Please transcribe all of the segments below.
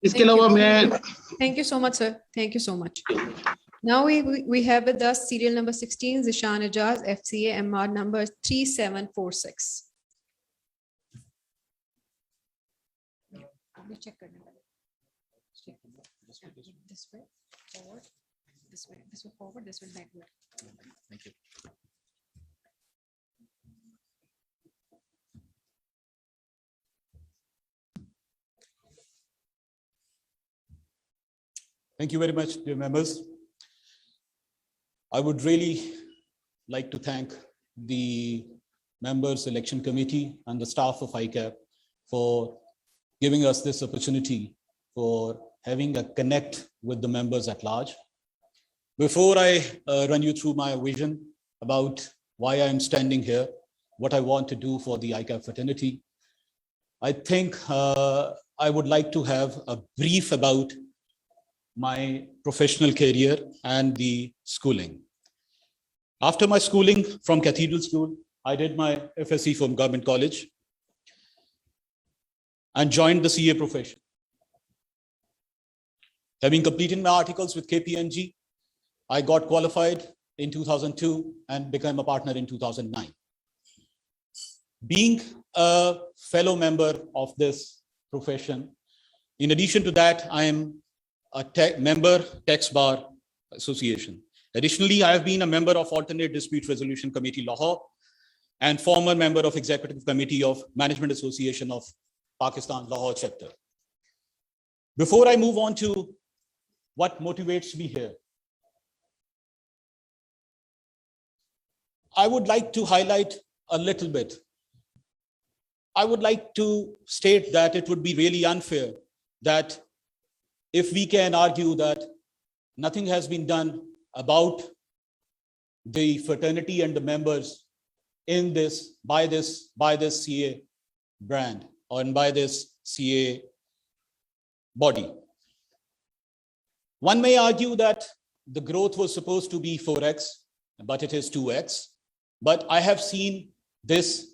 इसके अलावा मैं Thank you so much, sir. Thank you so much. Now we have with us serial number 16, Zeeshan Ijaz, FCA MR number 3746. Check this way, forward, this way forward, this way backward. Thank you. Thank you very much, dear members. I would really like to thank the members election committee and the staff of ICAP for giving us this opportunity for having a connect with the members at large. Before I run you through my vision about why I'm standing here, what I want to do for the ICAP fraternity, I think I would like to have a brief about my professional career and the schooling. After my schooling from Cathedral School, I did my FSc from Government College and joined the CA profession. Having completed my articles with KPMG, I got qualified in 2002 and became a partner in 2009. Being a fellow member of this profession, in addition to that, I am a member Tax Bar Association. Additionally, I have been a member of Alternate Dispute Resolution Committee Lahore and former member of Executive Committee of Management Association of Pakistan Lahore chapter. Before I move on to what motivates me here, I would like to highlight a little bit. I would like to state that it would be really unfair that if we can argue that nothing has been done about the fraternity and the members in this by this CA brand or by this CA body. One may argue that the growth was supposed to be 4x, but it is 2x. But I have seen this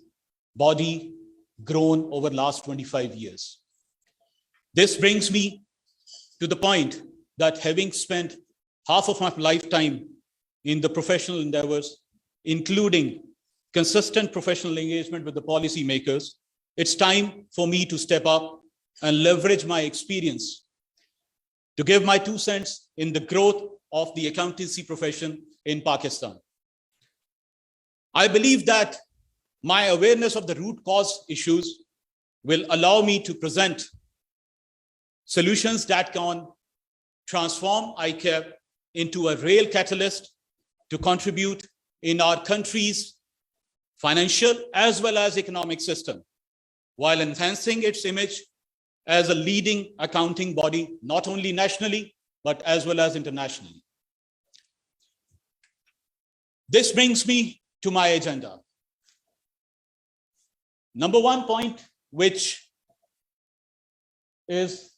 body grown over the last 25 years. This brings me to the point that having spent half of my lifetime in the professional endeavors, including consistent professional engagement with the policy makers, it's time for me to step up and leverage my experience to give my 2 cents in the growth of the accountancy profession in Pakistan. I believe that my awareness of the root cause issues will allow me to present solutions that can transform ICAP into a real catalyst to contribute in our country's financial as well as economic system, while enhancing its image as a leading accounting body, not only nationally, but as well as internationally. This brings me to my agenda. Number one point, which is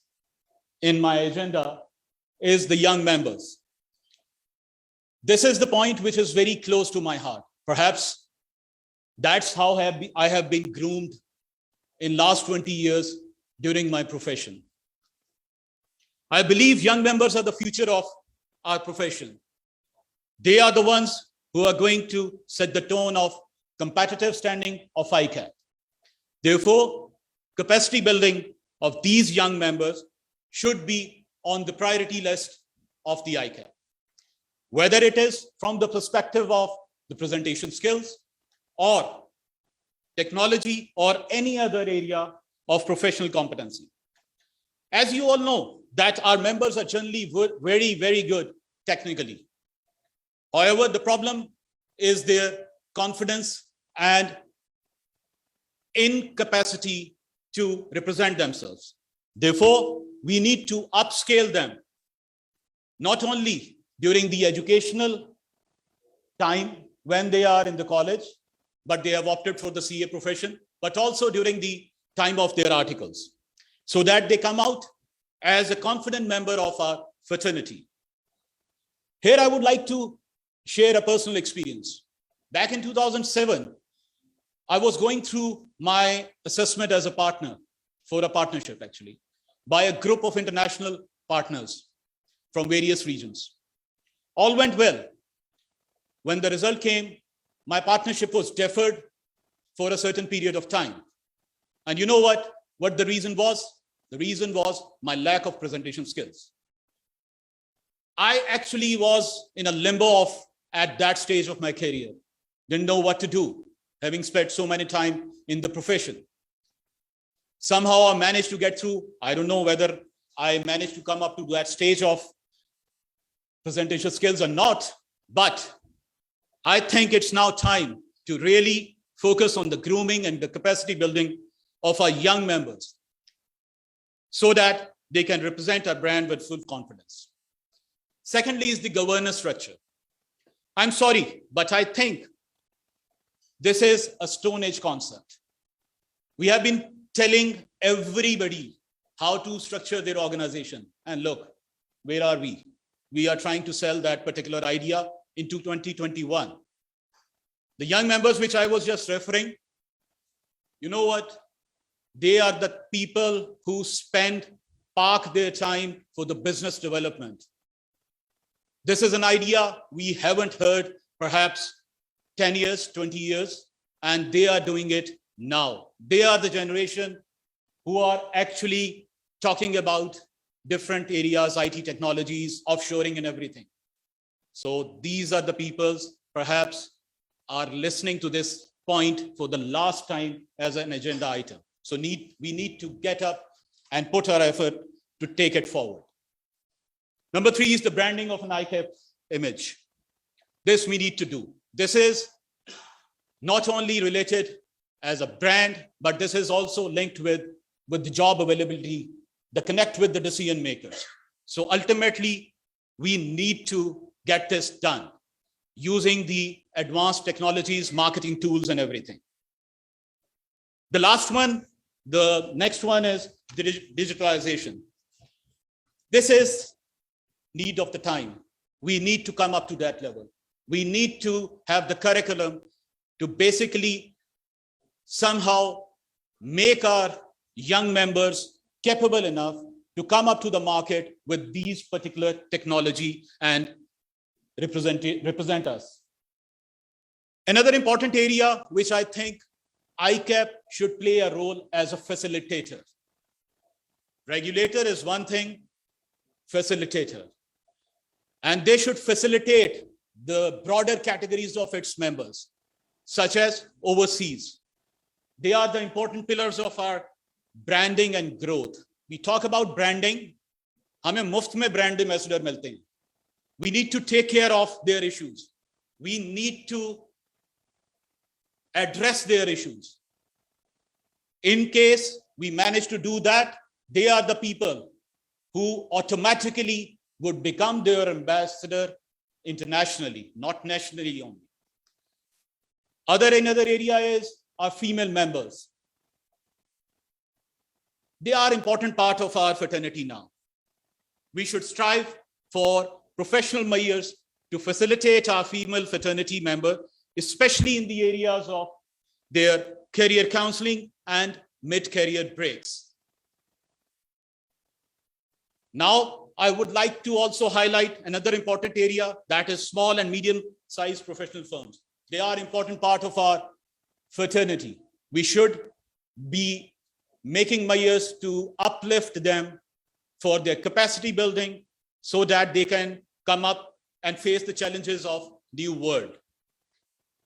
in my agenda, is the young members. This is the point which is very close to my heart. Perhaps that's how I have been groomed in last 20 years during my profession. I believe young members are the future of our profession. They are the ones who are going to set the tone of competitive standing of ICAP. Therefore, capacity building of these young members should be on the priority list of the ICAP, whether it is from the perspective of the presentation skills or technology or any other area of professional competency. As you all know, that our members are generally very, very good technically. However, the problem is their confidence and incapacity to represent themselves. Therefore, we need to upscale them, not only during the educational time when they are in the college, but they have opted for the CA profession, but also during the time of their articles, so that they come out as a confident member of our fraternity. Here, I would like to share a personal experience. Back in 2007, I was going through my assessment as a partner for a partnership, actually. by a group of international partners from various regions. All went well. When the result came, my partnership was deferred for a certain period of time. And you know what the reason was? The reason was my lack of presentation skills. I actually was in a limbo at that stage of my career. Didn't know what to do, having spent so many time in the profession. Somehow I managed to get through. I don't know whether I managed to come up to that stage of presentation skills or not, but I think it's now time to really focus on the grooming and the capacity building of our young members so that they can represent our brand with full confidence. Secondly is the governance structure. I'm sorry, but I think this is a Stone Age concept. We have been telling everybody how to structure their organization. And look, where are we? We are trying to sell that particular idea into 2021. The young members which I was just referring, you know what? They are the people who park their time for the business development. This is an idea we haven't heard perhaps 10 years, 20 years, and they are doing it now. They are the generation who are actually talking about different areas, IT technologies, offshoring and everything. So these are the peoples perhaps are listening to this point for the last time as an agenda item. So we need to get up and put our effort to take it forward. Number 3 is the branding of an ICAP image. This we need to do. This is not only related as a brand, but this is also linked with the job availability, the connect with the decision makers. So ultimately, we need to get this done using the advanced technologies, marketing tools, and everything. The last one, the next one is digitalization. This is need of the time. We need to come up to that level. We need to have the curriculum to basically somehow make our young members capable enough to come up to the market with these particular technology and represent us. Another important area which I think ICAP should play a role as a facilitator. Regulator is one thing, facilitator. And they should facilitate the broader categories of its members, such as overseas. They are the important pillars of our branding and growth. We talk about branding. हमें मुफ्त में brand ambassador मिलते हैं. We need to take care of their issues. We need to address their issues. In case we manage to do that, they are the people who automatically would become their ambassador internationally, not nationally only. Another area is our female members. They are an important part of our fraternity now. We should strive for professional mayors to facilitate our female fraternity member, especially in the areas of their career counseling and mid-career breaks. Now, I would like to also highlight another important area, that is small and medium-sized professional firms. They are an important part of our fraternity. We should be making measures to uplift them for their capacity building so that they can come up and face the challenges of new world.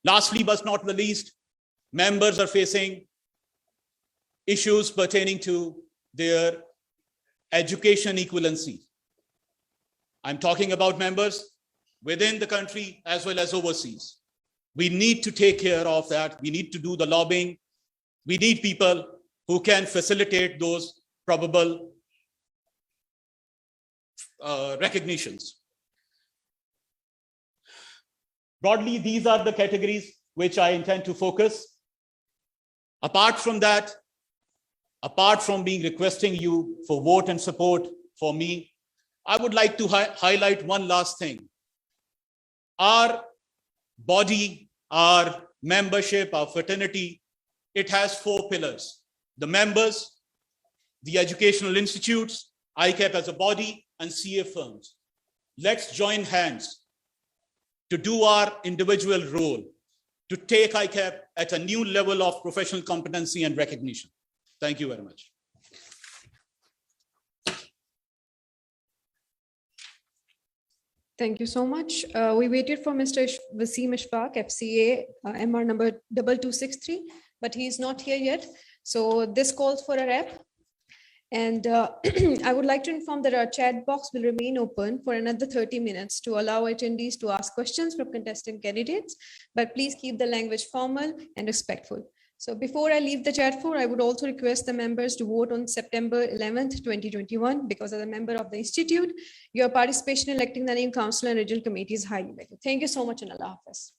Lastly, but not the least, members are facing issues pertaining to their education equivalency. I'm talking about members within the country as well as overseas. We need to take care of that. We need to do the lobbying. We need people who can facilitate those probable recognitions. Broadly, these are the categories which I intend to focus. Apart from that, apart from requesting you for vote and support for me, I would like to highlight one last thing. Our body, our membership, our fraternity, it has 4 pillars: the members, the educational institutes, ICAP as a body, and CA firms. Let's join hands to do our individual role to take ICAP at a new level of professional competency and recognition. Thank you very much. Thank you so much. We waited for Mr. Wasim Ishfaq, FCA, MR number 2263, but he is not here yet. So this calls for a wrap. And I would like to inform that our chat box will remain open for another 30 minutes to allow attendees to ask questions from contestant candidates, but please keep the language formal and respectful. So before I leave the chat floor, I would also request the members to vote on September 11th, 2021, because as a member of the Institute, your participation in electing the new council and regional committee is highly valued. Thank you so much and Allah Hafiz.